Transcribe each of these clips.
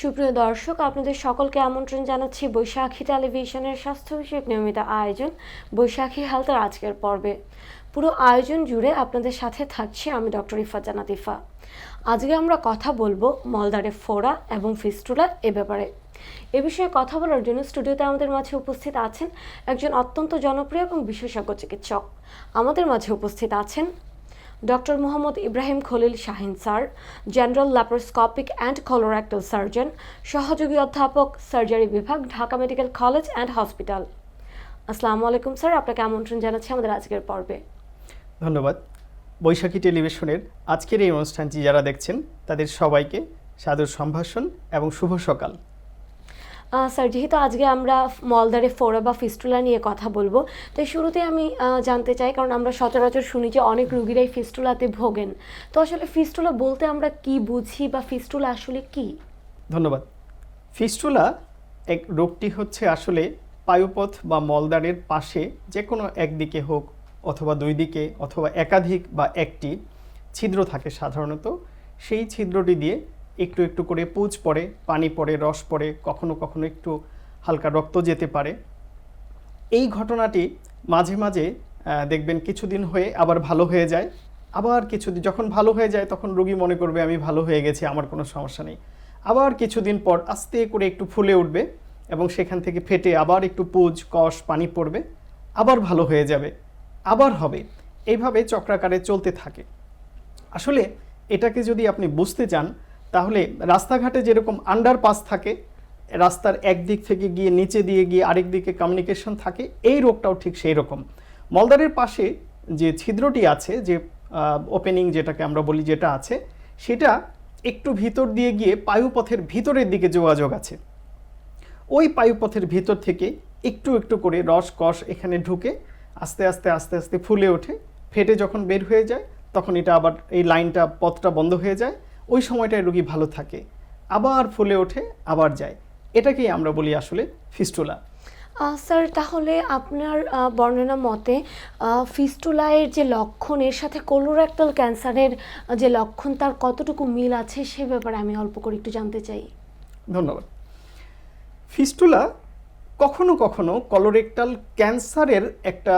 সুপ্রিয় দর্শক, আপনাদের সকলকে আমন্ত্রণ জানাচ্ছি বৈশাখী টেলিভিশনের স্বাস্থ্য বিষয়ক নিয়মিত আয়োজন বৈশাখী হেলথের আজকের পর্বে। পুরো আয়োজন জুড়ে আপনাদের সাথে থাকছি আমি ডক্টর ইফা জান্নাত ইফা। আজকে আমরা কথা বলবো মলদ্বারে ফোড়া এবং ফিস্টুলা এ ব্যাপারে। এ বিষয়ে কথা বলার জন্য স্টুডিওতে আমাদের মাঝে উপস্থিত আছেন একজন অত্যন্ত জনপ্রিয় এবং বিশেষজ্ঞ চিকিৎসক। আমাদের মাঝে উপস্থিত আছেন doctor Mohammad Ibrahim Khalil Shahin sir, general laparoscopic and colorectal surgeon, সহযোগী অধ্যাপক, সার্জারি বিভাগ, Dhaka medical college and hospital. আসসালামু আলাইকুম স্যার, আপনাকে আমন্ত্রণ জানাচ্ছি আমাদের আজকের পর্বে। ধন্যবাদ। বৈশাখী টেলিভিশনের আজকের এই অনুষ্ঠানটি যারা দেখছেন তাদের সবাইকে সাদর সম্ভাষণ এবং শুভ সকাল। স্যার, যেহেতু আজকে আমরা মলদ্বারে ফোড়া বা ফিস্টুলা নিয়ে কথা বলবো, তো শুরুতে আমি জানতে চাই, কারণ আমরা সচরাচর শুনি যে অনেক রোগীরাই ফিস্টুলাতে ভোগেন, তো আসলে ফিস্টুলা বলতে আমরা কি বুঝি বা ফিস্টুলা আসলে কি? ধন্যবাদ। ফিস্টুলা এক রোগটি হচ্ছে আসলে পায়ুপথ বা মলদ্বারের পাশে যে কোনো একদিকে হোক অথবা দুই দিকে অথবা একাধিক বা একটি ছিদ্র থাকে সাধারণত। সেই ছিদ্রটি দিয়ে একটু একটু করে পুঁজ পড়ে, পানি পড়ে, রস পড়ে, কখনো কখনো একটু হালকা রক্ত যেতে পারে। এই ঘটনাটি মাঝে মাঝে দেখবেন কিছুদিন হয়ে আবার ভালো হয়ে যায়। আবার কিছুদিন যখন ভালো হয়ে যায় তখন রোগী মনে করবে আমি ভালো হয়ে গেছি, আমার কোনো সমস্যা নেই। আবার কিছুদিন পর আস্তে করে একটু ফুলে উঠবে এবং সেখান থেকে ফেটে আবার একটু পুঁজ, কষ, পানি পড়বে, আবার ভালো হয়ে যাবে, আবার হবে। এইভাবে চক্রাকারে চলতে থাকে। আসলে এটাকে যদি আপনি বুঝতে চান তাহলে রাস্তাঘাটে যেরকম আন্ডারপাস থাকে, রাস্তার একদিক থেকে গিয়ে নিচে দিয়ে গিয়ে আরেক দিকে কমিউনিকেশন থাকে, এই রোগটাও ঠিক সেই রকম। মলদ্বারের পাশে যে ছিদ্রটি আছে, যে ওপেনিং যেটাকে আমরা বলি যেটা আছে, সেটা একটু ভিতর দিয়ে গিয়ে পায়ুপথের ভিতরের দিকে যোগাযোগ আছে। ওই পায়ুপথের ভিতর থেকে একটু একটু করে রস কষ এখানে ঢুকে আস্তে আস্তে আস্তে আস্তে ফুলে ওঠে, ফেটে যখন বের হয়ে যায় তখন এটা আবার এই লাইনটা, পথটা বন্ধ হয়ে যায়। ওই সময়টায় রোগী ভালো থাকে, আবার ফুলে ওঠে, আবার যায়। এটাকেই আমরা বলি আসলে ফিস্টুলা। স্যার, তাহলে আপনার বর্ণনা মতে ফিস্টুলায়ের যে লক্ষণ, এর সাথে কোলোরেক্টাল ক্যান্সারের যে লক্ষণ, তার কতটুকু মিল আছে সে ব্যাপারে আমি অল্প করে একটু জানতে চাই। ধন্যবাদ। ফিস্টুলা কখনো কখনো কলোরেক্টাল ক্যান্সারের একটা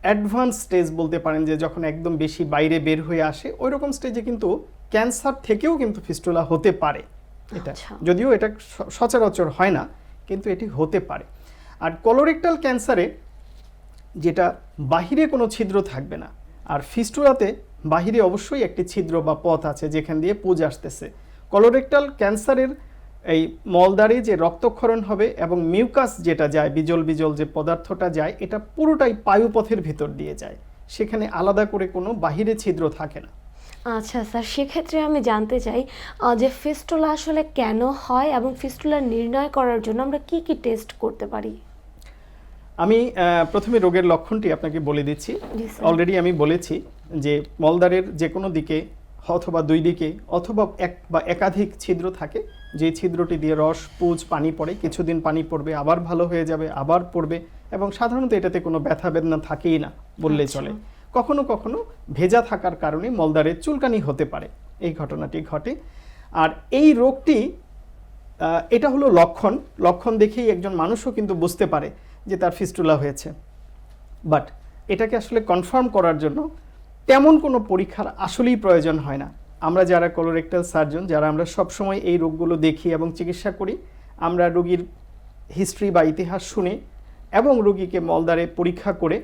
অ্যাডভান্স স্টেজ বলতে পারেন, যে যখন একদম বেশি বাইরে বের হয়ে আসে ওই রকম স্টেজে কিন্তু ক্যান্সার থেকেও কিন্তু ফিস্টুলা হতে পারে। এটা যদিও এটা সচরাচর হয় না, কিন্তু এটি হতে পারে। আর কলোরেক্টাল ক্যান্সারে যেটা বাহিরে কোনো ছিদ্র থাকবে না, আর ফিস্টুলাতে বাহিরে অবশ্যই একটি ছিদ্র বা পথ আছে যেখান দিয়ে পুঁজ আসতেছে। কলোরেক্টাল ক্যান্সারের এই মলদ্বারে যে রক্তক্ষরণ হবে এবং মিউকাস যেটা যায়, বিজল বিজল যে পদার্থটা যায়, এটা পুরোটাই পায়ুপথের ভিতর দিয়ে যায়। সেখানে আলাদা করে কোনো বাহিরে ছিদ্র থাকে না। আচ্ছা স্যার, সেক্ষেত্রে আমি জানতে চাই যে ফিস্টুলা আসলে কেন হয় এবং ফিস্টুলা নির্ণয় করার জন্য আমরা কি কি টেস্ট করতে পারি? আমি প্রথমে রোগের লক্ষণটি আপনাকে বলে দিচ্ছি। অলরেডি আমি বলেছি যে মলদ্বারের যে কোনো দিকে অথবা দুই দিকে অথবা এক বা একাধিক ছিদ্র থাকে, যে ছিদ্রটি দিয়ে রস, পুঁজ, পানি পড়ে, কিছুদিন পানি পড়বে, আবার ভালো হয়ে যাবে, আবার পড়বে, এবং সাধারণত এটাতে কোনো ব্যথা বেদনা থাকেই না বললেই চলে। কখনো কখনো ভেজা থাকার কারণে মলদ্বারে চুলকানি হতে পারে, এই ঘটনাটি ঘটে। আর এই রোগটি এটা হলো লক্ষণ দেখেই একজন মানুষও কিন্তু বুঝতে পারে যে তার ফিস্টুলা হয়েছে। বাট এটাকে আসলে কনফার্ম করার জন্য তেমন কোনো পরীক্ষার আসলেই প্রয়োজন হয় না। আমরা যারা কোলোরেক্টাল সার্জন, যারা আমরা সবসময় এই রোগগুলো দেখি এবং চিকিৎসা করি, আমরা রোগীর হিস্ট্রি বা ইতিহাস শুনে এবং রোগীকে মলদ্বারে পরীক্ষা করে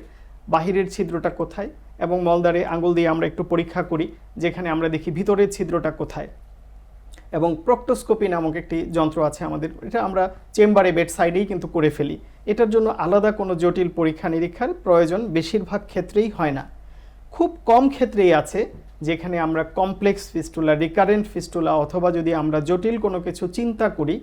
বাহিরের ছিদ্রটা কোথায়, এবং মলদ্বারে আঙুল দিয়ে আমরা একটু পরীক্ষা করি যেখানে আমরা দেখি ভিতরের ছিদ্রটা কোথায়। এবং প্রক্টোস্কোপি নামক একটি যন্ত্র আছে আমাদের, এটা আমরা চেম্বারে বেড সাইডেই কিন্তু করে ফেলি। এটার জন্য আলাদা কোনো জটিল পরীক্ষা নিরীক্ষার প্রয়োজন বেশিরভাগ ক্ষেত্রেই হয় না। খুব কম ক্ষেত্রেই আছে যেখানে আমরা কমপ্লেক্স ফিস্টুলা, রিকারেন্ট ফিস্টুলা, অথবা যদি আমরা জটিল কোনো কিছু চিন্তা করি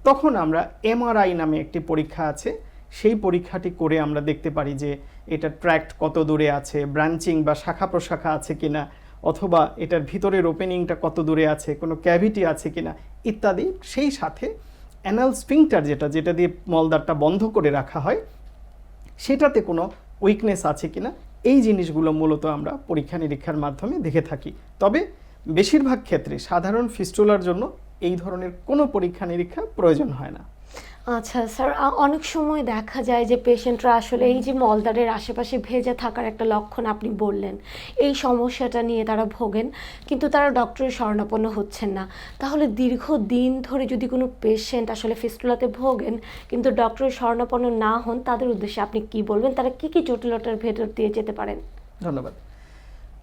তখন আমরা এমআরআই নামে একটি পরীক্ষা আছে, সেই পরীক্ষাটি করে আমরা দেখতে পারি যে এটা ট্র্যাক্ট কত দূরে আছে, ব্রাঞ্চিং বা শাখা প্রশাখা আছে কিনা, অথবা এটার ভিতরের ওপেনিংটা কত দূরে আছে, কোনো ক্যাভিটি আছে কিনা ইত্যাদি। সেই সাথে অ্যানাল স্ফিংটার যেটা দিয়ে মলদ্বারটা বন্ধ করে রাখা হয়, সেটাতে কোনো উইকনেস আছে কিনা, এই জিনিসগুলো মূলত আমরা পরীক্ষা নিরীক্ষার মাধ্যমে দেখে থাকি। তবে বেশিরভাগ ক্ষেত্রে সাধারণ ফিস্টুলার জন্য এই ধরনের কোনো পরীক্ষা নিরীক্ষা প্রয়োজন হয় না। আচ্ছা স্যার, অনেক সময় দেখা যায় যে পেশেন্টরা আসলে এই যে মলদ্বারের আশেপাশে ভেজা থাকার একটা লক্ষণ আপনি বললেন, এই সমস্যাটা নিয়ে তারা ভোগেন, কিন্তু তারা ডক্টরের শরণাপন্ন হচ্ছেন না। তাহলে দীর্ঘদিন ধরে যদি কোনো পেশেন্ট আসলে ফিস্টুলাতে ভোগেন কিন্তু ডক্টরের শরণাপন্ন না হন, তাদের উদ্দেশ্যে আপনি কি বলবেন? তারা কি কি জটিলতার ভেতর দিয়ে যেতে পারেন? ধন্যবাদ।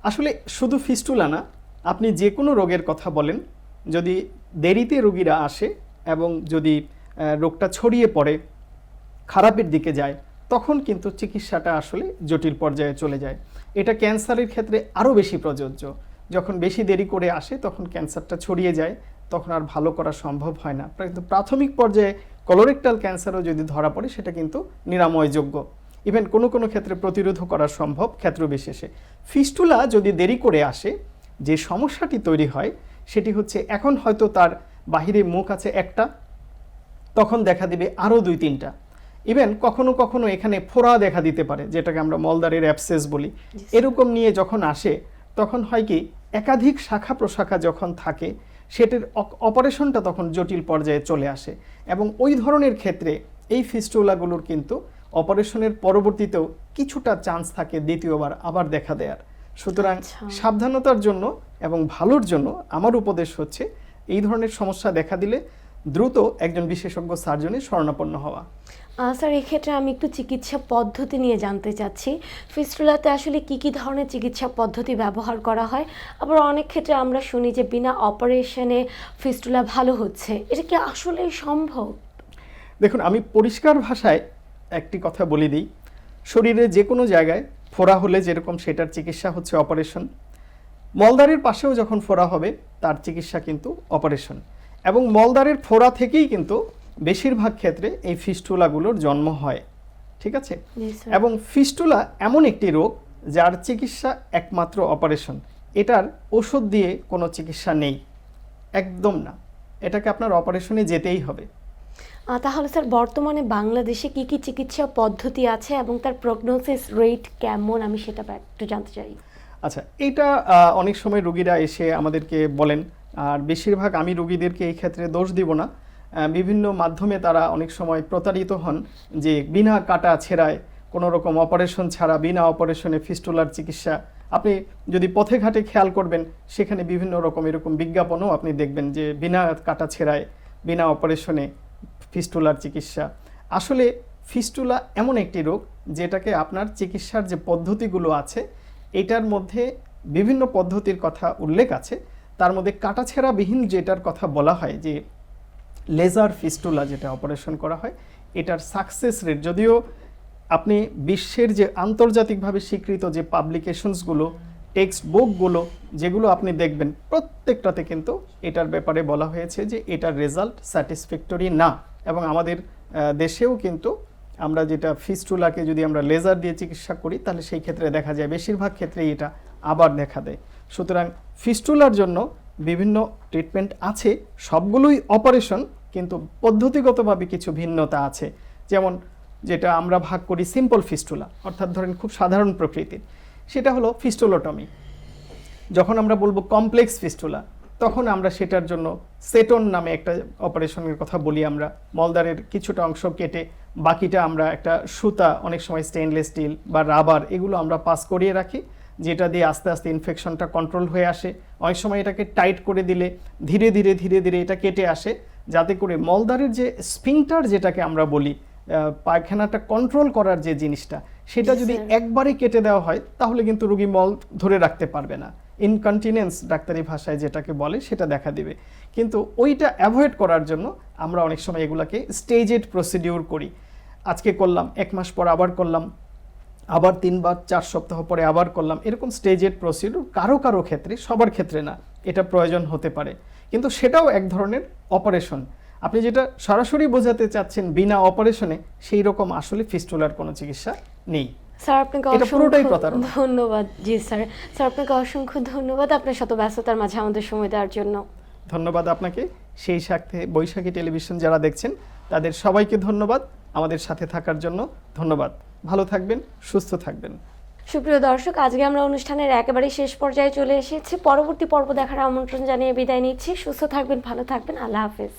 আসলে শুধু ফিস্টুলা না, আপনি যে কোনো রোগের কথা বলেন, যদি দেরিতে রোগীরা আসে এবং যদি রোগটা ছড়িয়ে পড়ে, খারাপের দিকে যায়, তখন কিন্তু চিকিৎসাটা আসলে জটিল পর্যায়ে চলে যায়। এটা ক্যান্সারের ক্ষেত্রে আরও বেশি প্রযোজ্য। যখন বেশি দেরি করে আসে তখন ক্যান্সারটা ছড়িয়ে যায়, তখন আর ভালো করা সম্ভব হয় না। কিন্তু প্রাথমিক পর্যায়ে কলোরেক্টাল ক্যান্সারও যদি ধরা পড়ে সেটা কিন্তু নিরাময়যোগ্য। ইভেন কোনো কোনো ক্ষেত্রে প্রতিরোধ করা সম্ভব ক্ষেত্র বিশেষে। ফিস্টুলা যদি দেরি করে আসে, যে সমস্যাটি তৈরি হয় সেটি হচ্ছে, এখন হয়তো তার বাহিরে মুখ আছে একটা, তখন দেখা দিবে আরও 2-3টা। ইভেন কখনো কখনো এখানে ফোড়া দেখা দিতে পারে, যেটাকে আমরা মলদ্বারের অ্যাবসেস বলি। এরকম নিয়ে যখন আসে তখন হয় কি, একাধিক শাখা প্রশাখা যখন থাকে সেটার অপারেশনটা তখন জটিল পর্যায়ে চলে আসে, এবং ওই ধরনের ক্ষেত্রে এই ফিস্টুলাগুলোর কিন্তু অপারেশনের পরবর্তীতেও কিছুটা চান্স থাকে দ্বিতীয়বার আবার দেখা দেয়ার। সুতরাং সাবধানতার জন্য এবং ভালোর জন্য আমার উপদেশ হচ্ছে, এই ধরনের সমস্যা দেখা দিলে দ্রুত একজন বিশেষজ্ঞ সার্জনের শরণাপন্ন হওয়া। স্যার, এক্ষেত্রে আমি একটু চিকিৎসা পদ্ধতি নিয়ে জানতে চাচ্ছি। ফিস্টুলাতে আসলে কি কি ধরনের চিকিৎসা পদ্ধতি ব্যবহার করা হয়? আবার অনেক ক্ষেত্রে আমরা শুনি যে বিনা অপারেশনে ফিস্টুলা ভালো হচ্ছে, এটা কি আসলে সম্ভব? দেখুন, আমি পরিষ্কার ভাষায় একটি কথা বলে দিই, শরীরে যে কোনো জায়গায় ফোড়া হলে যেরকম সেটার চিকিৎসা হচ্ছে অপারেশন, মলদ্বারের পাশেও যখন ফোড়া হবে তার চিকিৎসা কিন্তু অপারেশন। এবং মলদ্বারের ফোড়া থেকেই কিন্তু বেশিরভাগ ক্ষেত্রে এই ফিস্টুলাগুলোর জন্ম হয়। ঠিক আছে? এবং ফিস্টুলা এমন একটি রোগ যার চিকিৎসা একমাত্র অপারেশন। এটার ওষুধ দিয়ে কোনো চিকিৎসা নেই, একদম না। এটাকে আপনার অপারেশনে যেতেই হবে। তাহলে স্যার, বর্তমানে বাংলাদেশে কি কি চিকিৎসা পদ্ধতি আছে এবং তার প্রগনোসিস রেট কেমন, আমি সেটা একটু জানতে চাই। আচ্ছা, এইটা অনেক সময় রোগীরা এসে আমাদেরকে বলেন, আর বেশিরভাগ আমি রোগীদেরকে এই ক্ষেত্রে দোষ দিব না। বিভিন্ন মাধ্যমে তারা অনেক সময় প্রতারিত হন যে বিনা কাটা ছেঁড়ায়, কোনো রকম অপারেশন ছাড়া বিনা অপারেশনে ফিস্টুলার চিকিৎসা। আপনি যদি পথে ঘাটে খেয়াল করবেন, সেখানে বিভিন্ন রকম এরকম বিজ্ঞাপনও আপনি দেখবেন যে বিনা কাটা ছেঁড়ায়, বিনা অপারেশনে ফিস্টুলার চিকিৎসা। আসলে ফিস্টুলা এমন একটি রোগ যেটাকে আপনার চিকিৎসার যে পদ্ধতিগুলো আছে, এটার মধ্যে বিভিন্ন পদ্ধতির কথা উল্লেখ আছে। তার মধ্যে কাটাছেঁড়াবিহীন যেটার কথা বলা হয়, যে লেজার ফিস্টুলা যেটা অপারেশন করা হয়, এটার সাকসেস রেট, যদিও আপনি বিশ্বের যে আন্তর্জাতিকভাবে স্বীকৃত যে পাবলিকেশনসগুলো, টেক্সট বুকগুলো যেগুলো আপনি দেখবেন, প্রত্যেকটাতে কিন্তু এটার ব্যাপারে বলা হয়েছে যে এটার রেজাল্ট স্যাটিসফ্যাক্টরি না। এবং আমাদের দেশেও কিন্তু আমরা যেটা ফিস্টুলাকে যদি আমরা লেজার দিয়ে চিকিৎসা করি, তাহলে সেই ক্ষেত্রে দেখা যায় বেশিরভাগ ক্ষেত্রেই এটা আবার দেখা দেয়। সুতরাং ফিস্টুলার জন্য বিভিন্ন ট্রিটমেন্ট আছে, সবগুলোই অপারেশন, কিন্তু পদ্ধতিগতভাবে কিছু ভিন্নতা আছে। যেমন যেটা আমরা ভাগ করি সিম্পল ফিস্টুলা, অর্থাৎ ধরেন খুব সাধারণ প্রকৃতির, সেটা হলো ফিস্টুলোটমি। যখন আমরা বলবো কমপ্লেক্স ফিস্টুলা, তখন আমরা সেটার জন্য সেটন নামে একটা অপারেশনের কথা বলি। আমরা মলদ্বারের কিছুটা অংশ কেটে বাকিটা আমরা একটা সুতা, অনেক সময় স্টেনলেস স্টিল বা রাবার, এগুলো আমরা পাস করিয়ে রাখি, যেটা দিয়ে আস্তে আস্তে ইনফেকশনটা কন্ট্রোল হয়ে আসে। অনেক সময় এটাকে টাইট করে দিলে ধীরে ধীরে ধীরে ধীরে এটা কেটে আসে, যাতে করে মলদ্বারের যে স্ফিংটার যেটাকে আমরা বলি, পায়খানাটা কন্ট্রোল করার যে জিনিসটা, সেটা যদি একবারে কেটে দেওয়া হয় তাহলে কিন্তু রোগী মল ধরে রাখতে পারবে না। ইনকন্টিনেন্স ডাক্তারি ভাষায় যেটাকে বলে সেটা দেখা দিবে। কিন্তু ওইটা অ্যাভয়েড করার জন্য আমরা অনেক সময় এগুলাকে স্টেজেড প্রসিডিউর করি। আজকে করলাম, 1 মাস পর আবার করলাম, আবার 3 বা 4 সপ্তাহ পরে আবার করলাম, এরকম স্টেজেড প্রসিডিউর কারো কারো ক্ষেত্রে, সবার ক্ষেত্রে না, এটা প্রয়োজন হতে পারে। কিন্তু সেটাও এক ধরনের অপারেশন। আপনি যেটা সরাসরি বোঝাতে চাচ্ছেন বিনা অপারেশনে, সেই রকম আসলে ফিস্টুলার কোনো চিকিৎসা নেই। স্যার, আপনাকে অসংখ্য ধন্যবাদ। জি স্যার, আপনাকে অসংখ্য ধন্যবাদ আপনার শত ব্যস্ততার মাঝে আমাদের সময় দেওয়ার জন্য। ধন্যবাদ আপনাকে। সেই সাথে বৈশাখী টেলিভিশন যারা দেখছেন তাদের সবাইকে ধন্যবাদ আমাদের সাথে থাকার জন্য। ধন্যবাদ। ভালো থাকবেন, সুস্থ থাকবেন। সুপ্রিয় দর্শক, আজকে আমরা অনুষ্ঠানের একেবারে শেষ পর্যায়ে চলে এসেছি। পরবর্তী পর্ব দেখার আমন্ত্রণ জানিয়ে বিদায় নিচ্ছি। সুস্থ থাকবেন, ভালো থাকবেন, আল্লাহ হাফেজ।